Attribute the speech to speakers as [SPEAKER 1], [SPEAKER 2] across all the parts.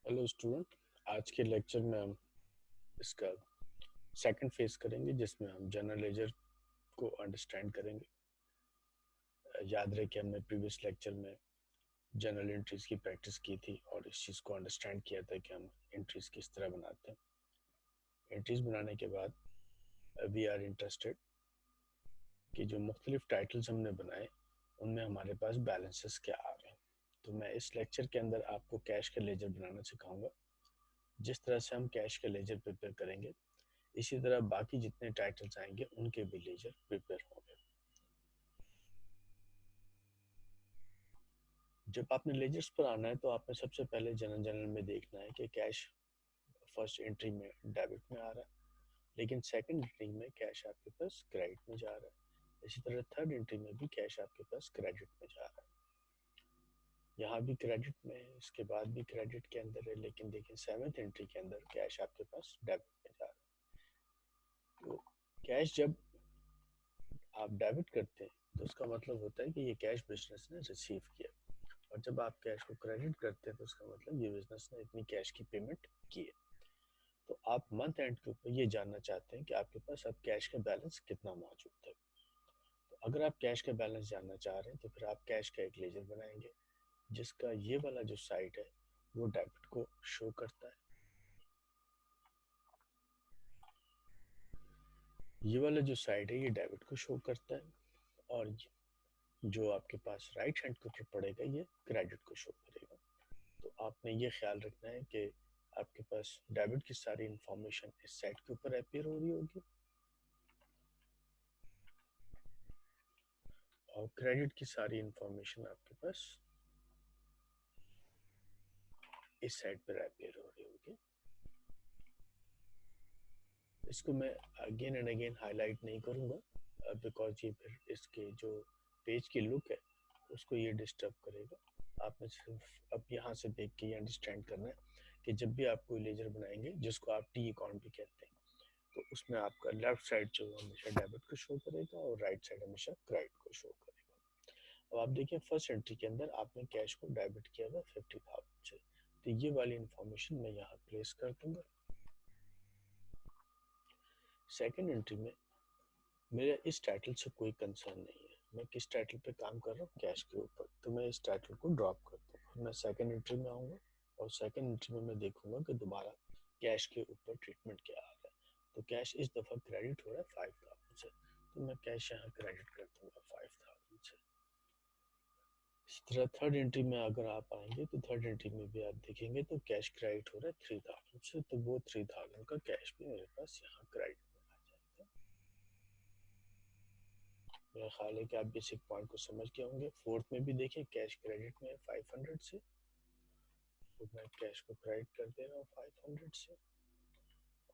[SPEAKER 1] Hello student. आज के lecture में हम इसका सेकंड फेज करेंगे जिसमें हम जनरल लेजर को अंडरस्टैंड करेंगे। याद रहे कि हमने प्रीवियस लेक्चर में जनरल एंट्रीज की प्रैक्टिस की थी और इस चीज़ को अंडरस्टैंड किया था कि हम एंट्रीज किस तरह बनाते हैं। एंट्रीज बनाने के बाद वी आर इंटरेस्टेड कि जो मुख्तलिफ टाइटल्स हमने बनाए उनमें हमारे पास बैलेंसेस क्या आ रहे हैं। तो मैं इस लेक्चर के अंदर आपको कैश का लेजर बनाना सिखाऊंगा। जिस तरह से हम कैश का लेजर प्रिपेयर करेंगे इसी तरह बाकी जितने टाइटल्स आएंगे उनके भी लेजर प्रिपेयर होंगे। जब आपने लेजर्स पर आना है तो आपने सबसे पहले जनरल में देखना है कि कैश फर्स्ट एंट्री में डेबिट में आ रहा है, लेकिन सेकंड एंट्री में कैश आपके पास क्रेडिट में जा रहा है। इसी तरह थर्ड एंट्री में भी कैश आपके पास क्रेडिट में जा रहा है। यहाँ भी क्रेडिट में है, इसके बाद भी क्रेडिट के अंदर है, लेकिन देखिए सेवंथ एंट्री के अंदर कैश आपके पास डेबिट में जा रहा है। तो कैश जब आप डेबिट करते हैं तो उसका मतलब होता है कि ये कैश बिजनेस ने रिसीव किया, और जब आप कैश को क्रेडिट करते हैं तो उसका मतलब ये बिजनेस ने इतनी कैश की पेमेंट की है। तो आप मंथ एंड के ऊपर ये जानना चाहते हैं कि आपके पास अब कैश का बैलेंस कितना मौजूद है। तो अगर आप कैश का बैलेंस जानना चाह रहे हैं तो फिर आप कैश का एक लेजर बनाएंगे जिसका ये वाला जो साइड है वो डेबिट को शो करता है, ये वाला जो साइड है ये डेबिट को शो करता है, और जो आपके पास राइट हैंड के ऊपर पड़ेगा ये क्रेडिट को शो करेगा। तो आपने ये ख्याल रखना है कि आपके पास डेबिट की सारी इंफॉर्मेशन इस साइड के ऊपर अपीयर हो रही होगी और क्रेडिट की सारी इंफॉर्मेशन आपके पास इस साइड पर अपीयर हो रही होगी। इसको मैं अगेन एंड अगेन हाईलाइट नहीं करूँगा बिकॉज ये फिर इसके जो पेज की लुक है उसको ये डिस्टर्ब करेगा। आपने सिर्फ अब यहाँ से देख के ये अंडरस्टैंड करना है कि जब भी आप कोई लेजर बनाएंगे जिसको आप टी अकाउंट भी कहते हैं तो उसमें आपका लेफ्ट साइड जो हमेशा डेबिट को शो करेगा और राइट साइड हमेशा क्रेडिट को शो करेगा। अब आप देखिए फर्स्ट एंट्री के अंदर आपने कैश को डेबिट किया हुआ 50,000 से, तो ये वाली इंफॉर्मेशन मैं यहाँ प्लेस कर दूंगा। सेकेंड एंट्री में मेरा इस टाइटल से कोई कंसर्न नहीं है, मैं किस टाइटल पे काम कर रहा हूँ कैश के ऊपर, तो मैं इस टाइटल को ड्रॉप कर दूंगा। मैं सेकेंड एंट्री में आऊँगा और सेकेंड एंट्री में मैं देखूंगा कि दोबारा कैश के ऊपर ट्रीटमेंट क्या आ रहा है। तो कैश इस दफ़ा क्रेडिट हो रहा है 5,000 से, तो मैं कैश यहाँ क्रेडिट कर दूंगा 5,000 से। इसी तरह थर्ड एंट्री में अगर आप आएंगे तो थर्ड एंट्री में भी आप देखेंगे तो कैश क्रेडिट हो रहा है 3,000 से, तो वो 3,000 का कैश भी मेरे पास यहाँ क्रेडिट में आ जाएगा। मेरा ख्याल है कि आप बेसिक पॉइंट को समझ गए होंगे। फोर्थ में भी देखें कैश क्रेडिट में है 500 से, तो मैं कैश को क्रेडिट कर दे रहा हूँ 500 से,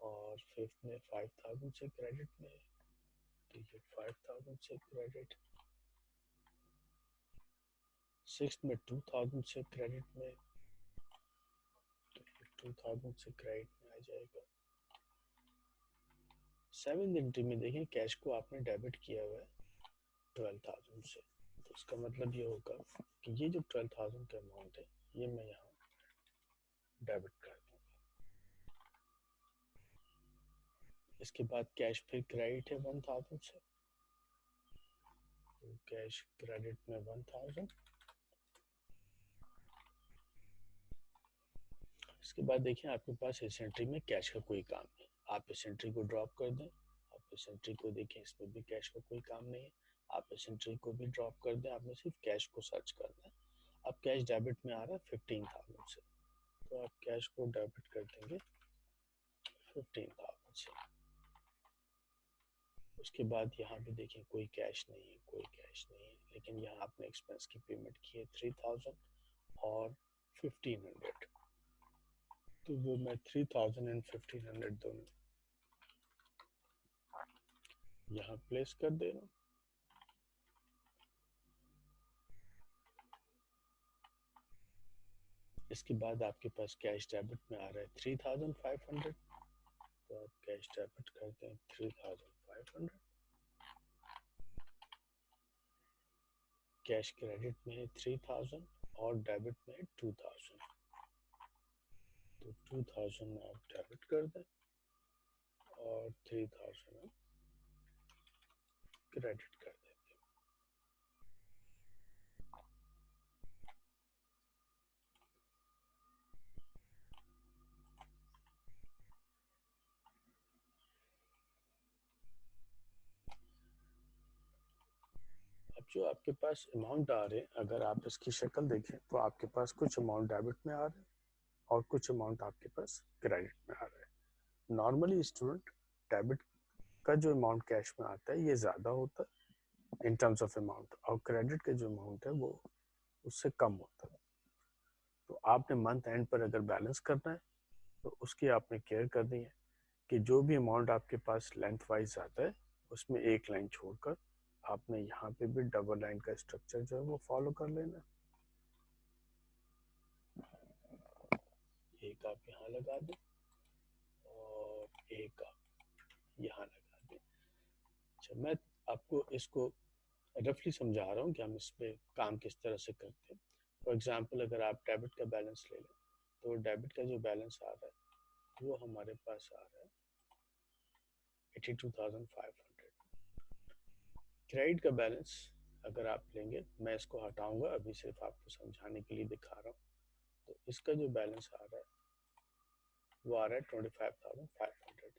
[SPEAKER 1] और फिफ्थ में 5,000 से क्रेडिट में है, तो ये 5,000 से क्रेडिट। सिक्स में 2,000 से क्रेडिट में, तो ये 2,000 से क्रेडिट में आ जाएगा। सेवन एंट्री में देखें कैश को आपने डेबिट किया हुआ है 12,000 से, तो उसका मतलब ये होगा कि ये जो 12,000 का अमाउंट है ये मैं यहाँ डेबिट कर दूंगा। इसके बाद कैश फिर क्रेडिट है 1,000 से, तो कैश क्रेडिट में 1,000। इसके बाद देखिए आपके पास इस एंट्री में कैश का कोई काम नहीं, आप इस एंट्री को ड्रॉप कर दें। आप इस एंट्री को देखें, इसमें भी कैश का कोई काम नहीं है, आप इस एंट्री को भी ड्रॉप कर दें। आपने सिर्फ कैश को सर्च करना है। अब कैश डेबिट में आ रहा है 15,000 से, तो आप कैश को डेबिट कर देंगे 15,000 से। उसके बाद यहाँ भी देखें कोई कैश नहीं है, कोई कैश नहीं है, लेकिन यहाँ आपने एक्सपेंस की पेमेंट की है 3,000 और 1,500, तो वो मैं 3,000 एंड 1,500 दोनों यहाँ प्लेस कर दे रहा हूँ। इसके बाद आपके पास कैश डेबिट में आ रहा है 3,500, तो आप कैश डेबिट करते हैं 3,500। कैश क्रेडिट में है 3,000 और डेबिट में है 2,000। 2000 आप डेबिट कर दें और 3000 क्रेडिट कर दें। अब जो आपके पास अमाउंट आ रहे हैं, अगर आप इसकी शक्ल देखें तो आपके पास कुछ अमाउंट डेबिट में आ रहे हैं और कुछ अमाउंट आपके पास क्रेडिट में आ रहा है। नॉर्मली स्टूडेंट, डेबिट का जो अमाउंट कैश में आता है ये ज़्यादा होता है इन टर्म्स ऑफ अमाउंट, और क्रेडिट का जो अमाउंट है वो उससे कम होता है। तो आपने मंथ एंड पर अगर बैलेंस करना है तो उसकी आपने केयर करनी है कि जो भी अमाउंट आपके पास लेंथ वाइज आता है उसमें एक लाइन छोड़कर आपने यहाँ पे भी डबल लाइन का स्ट्रक्चर जो है वो फॉलो कर लेना। एक आप यहाँ लगा दें और एक आप यहाँ लगा दें। अच्छा, मैं आपको इसको रफली समझा रहा हूँ कि हम इस पे काम किस तरह से करते हैं। फॉर एग्जांपल, अगर आप डेबिट का बैलेंस ले लें तो डेबिट का जो बैलेंस आ रहा है वो हमारे पास आ रहा है 82,500। क्रेडिट का बैलेंस अगर आप लेंगे, मैं इसको हटाऊंगा, अभी सिर्फ आपको समझाने के लिए दिखा रहा हूँ, तो इसका जो बैलेंस आ रहा है वो आ रहा है 25,500।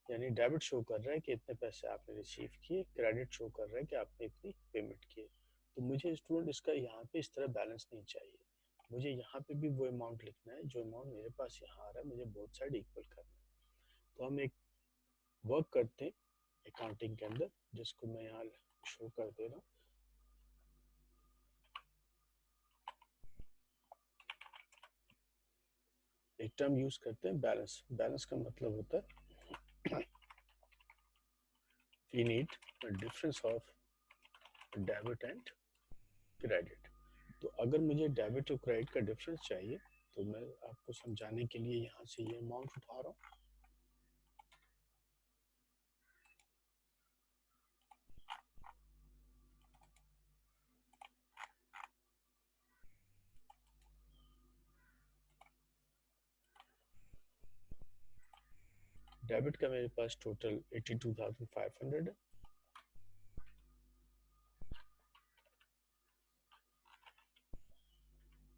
[SPEAKER 1] यानी डेबिट शो कर रहा है कि इतने पैसे आपने रिसीव किए, क्रेडिट शो कर रहा है कि आपने इतनी पेमेंट की। तो मुझे स्टूडेंट इसका यहाँ पे इस तरह बैलेंस नहीं चाहिए, मुझे यहाँ पे भी वो अमाउंट लिखना है जो अमाउंट मेरे पास यहाँ आ रहा है, मुझे बोथ साइड इक्वल करना है। तो हम एक वर्क करते हैं अकाउंटिंग के अंदर, जिसको मैं यहाँ शो कर दे रहा हूँ। एक टर्म यूज करते हैं बैलेंस। बैलेंस का मतलब होता है we need difference of debit and credit. तो अगर मुझे डेबिट और क्रेडिट का डिफरेंस चाहिए तो मैं आपको समझाने के लिए यहाँ से ये अमाउंट उठा रहा हूँ। डेबिट का मेरे पास टोटल 82,500 है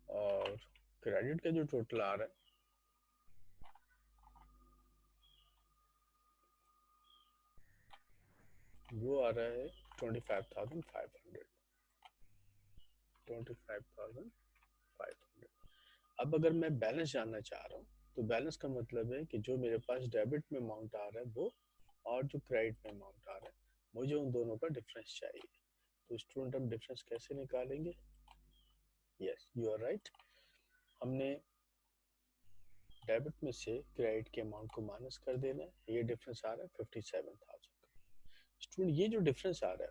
[SPEAKER 1] और क्रेडिट का जो टोटल आ रहा है वो आ रहा है 25,500। 25,500। अब अगर मैं बैलेंस जानना चाह रहा हूँ तो बैलेंस का मतलब है कि जो मेरे पास डेबिट में अमाउंट आ रहा है वो और जो क्रेडिट में अमाउंट आ रहा है, मुझे उन दोनों का डिफरेंस चाहिए। तो स्टूडेंट हम डिफरेंस कैसे निकालेंगे? Yes, you are right. हमने डेबिट में से क्रेडिट के अमाउंट को माइनस कर देना है। ये डिफरेंस आ रहा है 57,000 का। स्टूडेंट, ये जो डिफरेंस आ रहा है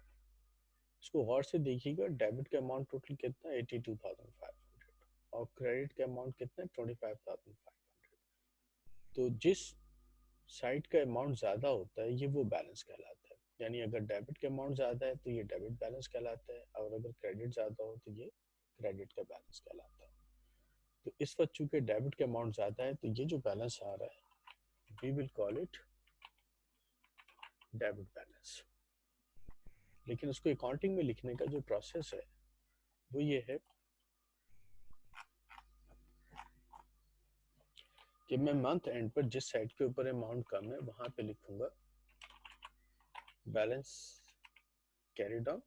[SPEAKER 1] इसको गौर से देखिएगा। डेबिट का अमाउंट टोटल कितना है? 82,500 और क्रेडिट का अमाउंट कितना है? 25,500। तो जिस साइड का अमाउंट ज़्यादा होता है ये वो बैलेंस कहलाता है। यानी अगर डेबिट का अमाउंट ज़्यादा है तो ये डेबिट बैलेंस कहलाता है, और अगर क्रेडिट ज़्यादा हो तो ये क्रेडिट का बैलेंस कहलाता है। तो इस वक्त चूंकि डेबिट का अमाउंट ज़्यादा है तो ये जो बैलेंस आ रहा है we will call it debit balance. लेकिन उसको अकाउंटिंग में लिखने का जो प्रोसेस है वो ये है कि मैं मंथ एंड पर जिस साइड के ऊपर अमाउंट कम है वहां पे लिखूंगा balance carried on.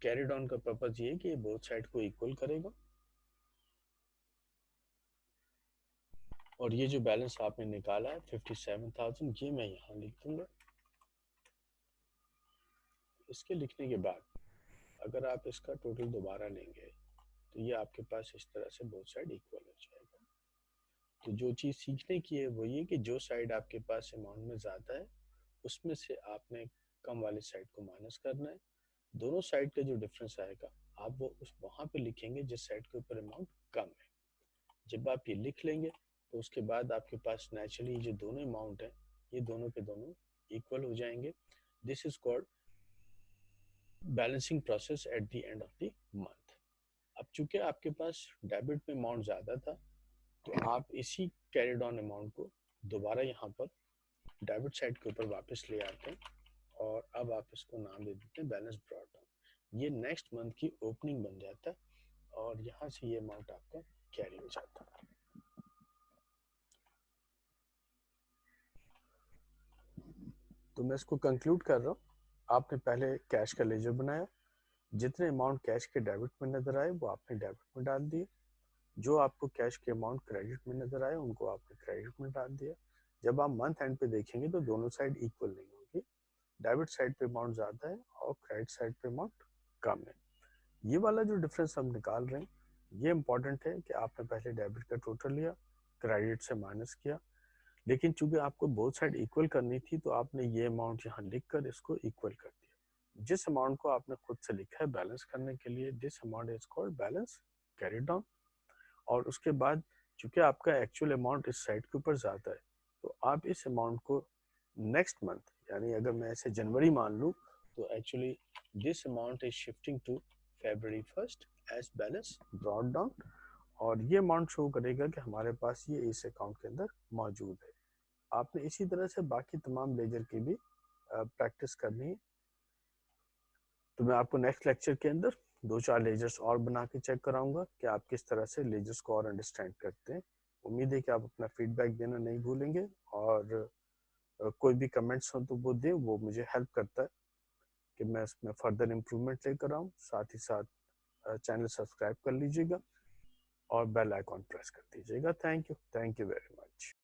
[SPEAKER 1] Carried on का पर्पज ये है कि बोथ साइड को इक्वल करेगा, और ये जो बैलेंस आपने निकाला है 57,000 ये मैं यहाँ लिख दूंगा। इसके लिखने के बाद अगर आप इसका टोटल दोबारा लेंगे तो ये आपके पास इस तरह से बोथ साइड इक्वल हो जाएगा। तो जो चीज़ सीखने की है वो ये कि जो साइड आपके पास अमाउंट में ज़्यादा है उसमें से आपने कम वाली साइड को माइनस करना है। दोनों साइड का जो डिफरेंस आएगा आप वो उस वहाँ पे लिखेंगे जिस साइड के ऊपर अमाउंट कम है। जब आप ये लिख लेंगे तो उसके बाद आपके पास नेचुरली जो दोनों अमाउंट है ये दोनों के दोनों इक्वल हो जाएंगे। This is called balancing process at the end of the month. अब चूंकि आपके पास डेबिट में अमाउंट ज़्यादा था, तो आप इसी कैरिड ऑन अमाउंट को दोबारा यहाँ पर डेबिट साइड के ऊपर वापस ले आते हैं, और अब आप इसको नाम दे देते हैं बैलेंस ब्रॉट डाउन। ये नेक्स्ट मंथ की ओपनिंग बन जाता है, और यहाँ से ये अमाउंट आपका कैरी हो जाता है। तो मैं इसको कंक्लूड कर रहा हूँ। आपने पहले कैश का लेजर बनाया, जितने अमाउंट कैश के डेबिट में नजर आए वो आपने डेबिट में डाल दिए, जो आपको कैश के अमाउंट क्रेडिट में नजर आए उनको आपने क्रेडिट में डाल दिया। जब आप मंथ एंड पे देखेंगे तो दोनों साइड इक्वल नहीं होगी, डेबिट साइड पे अमाउंट ज़्यादा है और क्रेडिट साइड पे अमाउंट कम है। ये वाला जो डिफरेंस हम निकाल रहे हैं, ये इंपॉर्टेंट है कि आपने पहले डेबिट का टोटल लिया, क्रेडिट से माइनस किया, लेकिन चूंकि आपको बोथ साइड इक्वल करनी थी तो आपने ये अमाउंट यहाँ लिख कर इसको इक्वल कर दिया। जिस अमाउंट को आपने खुद से लिखा है बैलेंस करने के लिए, this amount is called balance carry down. और उसके बाद चूंकि आपका एक्चुअल अमाउंट इस साइड के ऊपर ज़्यादा है, तो आप इस अमाउंट को नेक्स्ट मंथ, यानी अगर मैं ऐसे जनवरी मान लूँ, तो actually this amount is shifting to February 1st as balance brought down, और ये अमाउंट शो करेगा कि हमारे पास ये इस अकाउंट के अंदर मौजूद है। आपने इसी तरह से बाकी तमाम लेजर की भी प्रैक्टिस करनी है। तो मैं आपको नेक्स्ट लेक्चर के अंदर 2-4 लेजर्स और बना के चेक कराऊंगा कि आप किस तरह से लेजर्स को और अंडरस्टैंड करते हैं। उम्मीद है कि आप अपना फीडबैक देना नहीं भूलेंगे, और कोई भी कमेंट्स हो तो वो दें, वो मुझे हेल्प करता है कि मैं इसमें फर्दर इम्प्रूवमेंट लेकर आऊँ। साथ ही साथ चैनल सब्सक्राइब कर लीजिएगा और बेल आइकॉन प्रेस कर दीजिएगा। Thank you very much.